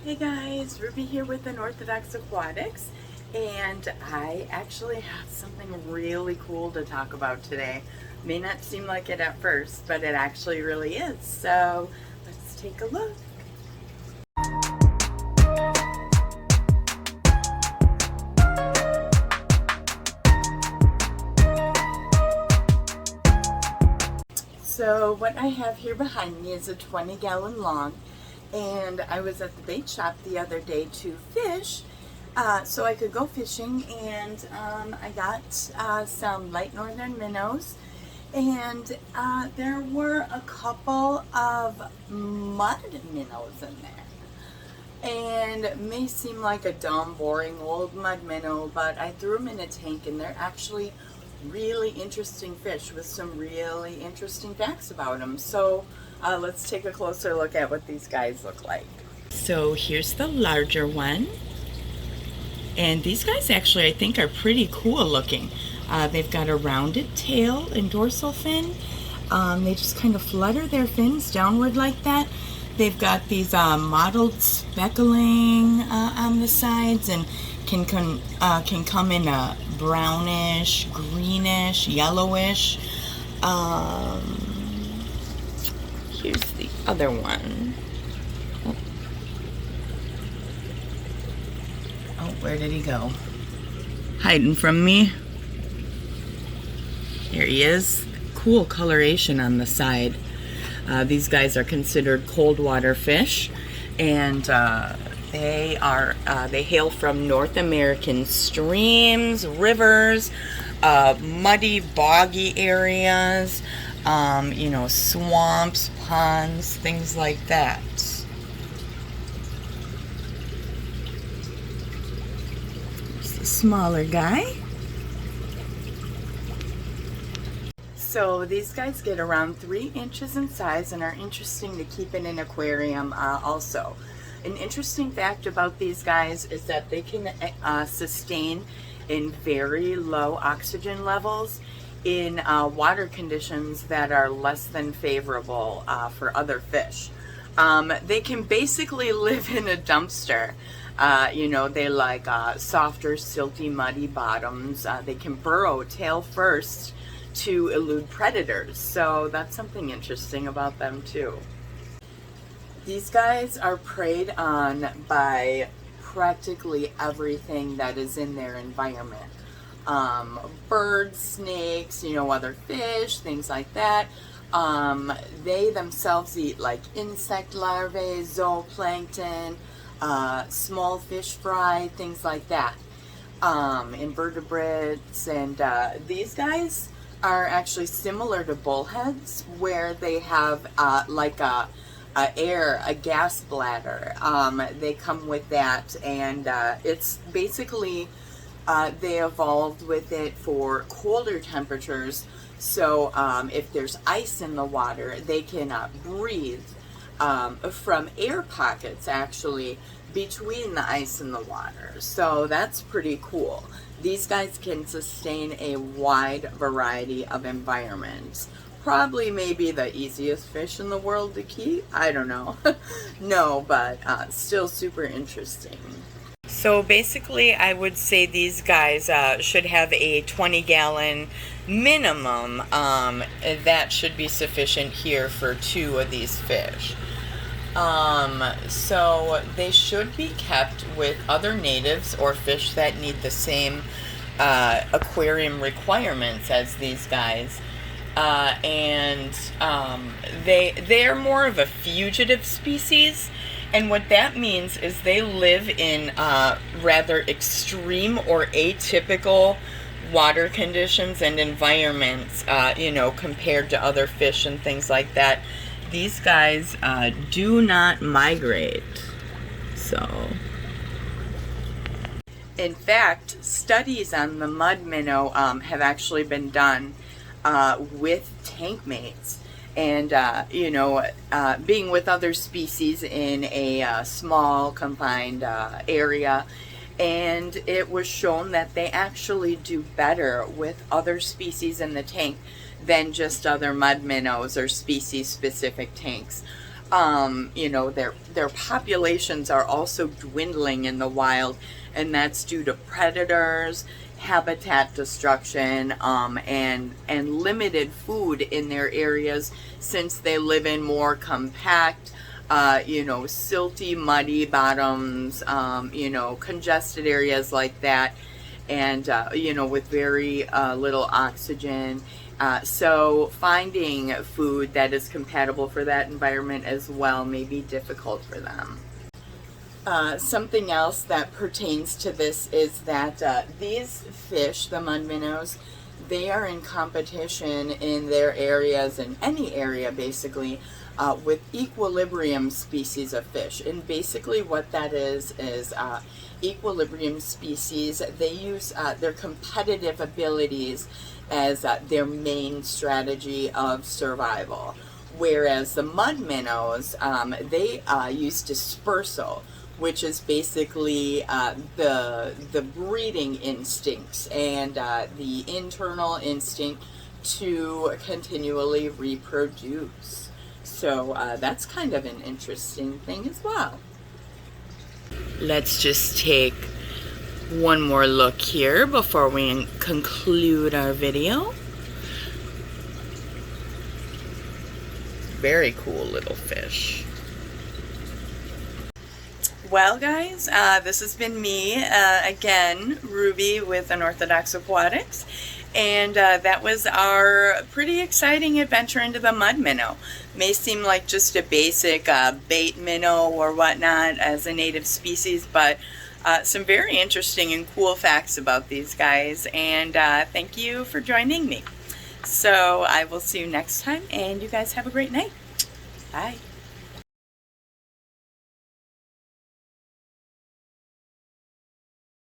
Hey guys, Ruby here with Unorthodox Aquatics, and I actually have something really cool to talk about today. May not seem like it at first, but it actually really is. So let's take a look. So what I have here behind me is a 20-gallon long, and I was at the bait shop the other day to fish, so I could go fishing, and I got some light northern minnows, and there were a couple of mud minnows in there. And it may seem like a dumb, boring old mud minnow, but I threw them in a tank, and they're actually really interesting fish with some really interesting facts about them. So let's take a closer look at what these guys look like. So here's the larger one, and these guys actually I think are pretty cool looking. They've got a rounded tail and dorsal fin. They just kind of flutter their fins downward like that. They've got these mottled speckling on the sides, and can come in a brownish, greenish, yellowish. Here's the other one. Oh, where did he go? Hiding from me. Here he is. Cool coloration on the side. These guys are considered cold water fish, and they hail from North American streams, rivers, muddy, boggy areas, swamps, ponds, things like that. Here's the smaller guy. So these guys get around 3 inches in size and are interesting to keep in an aquarium also. An interesting fact about these guys is that they can sustain in very low oxygen levels in water conditions that are less than favorable for other fish. They can basically live in a dumpster. They like softer, silty, muddy bottoms. They can burrow tail first to elude predators, so that's something interesting about them too. These guys are preyed on by practically everything that is in their environment. Birds, snakes, other fish, things like that. They themselves eat like insect larvae, zooplankton, small fish fry, things like that. Invertebrates, and these guys are actually similar to bullheads, where they have like a gas bladder. They come with that, and it's basically they evolved with it for colder temperatures. So if there's ice in the water, they can breathe from air pockets actually between the ice and the water. So that's pretty cool. These guys can sustain a wide variety of environments. Probably maybe the easiest fish in the world to keep. I don't know. No, but still super interesting. So basically I would say these guys should have a 20-gallon minimum. That should be sufficient here for 2 of these fish. So they should be kept with other natives or fish that need the same aquarium requirements as these guys. They're more of a fugitive species, and what that means is they live in rather extreme or atypical water conditions and environments, compared to other fish and things like that. These guys do not migrate. So, in fact, studies on the mud minnow have actually been done with tank mates, and being with other species in a small confined area, and it was shown that they actually do better with other species in the tank than just other mud minnows or species specific tanks. You know, their populations are also dwindling in the wild, and that's due to predators, habitat destruction, and limited food in their areas, since they live in more compact, you know, silty, muddy bottoms, you know, congested areas like that, and you know, with very little oxygen. So finding food that is compatible for that environment as well may be difficult for them. Something else that pertains to this is that these fish, the mud minnows, they are in competition in their areas, in any area basically, with equilibrium species of fish. And basically what that is equilibrium species, they use their competitive abilities as their main strategy of survival. Whereas the mud minnows, they use dispersal, which is basically the breeding instincts and the internal instinct to continually reproduce. So that's kind of an interesting thing as well. Let's just take one more look here before we conclude our video. Very cool little fish. Well, guys, this has been me again, Ruby with Unorthodox Aquatics, and that was our pretty exciting adventure into the mud minnow. May seem like just a basic bait minnow or whatnot as a native species, but some very interesting and cool facts about these guys, and thank you for joining me. So I will see you next time, and you guys have a great night. Bye.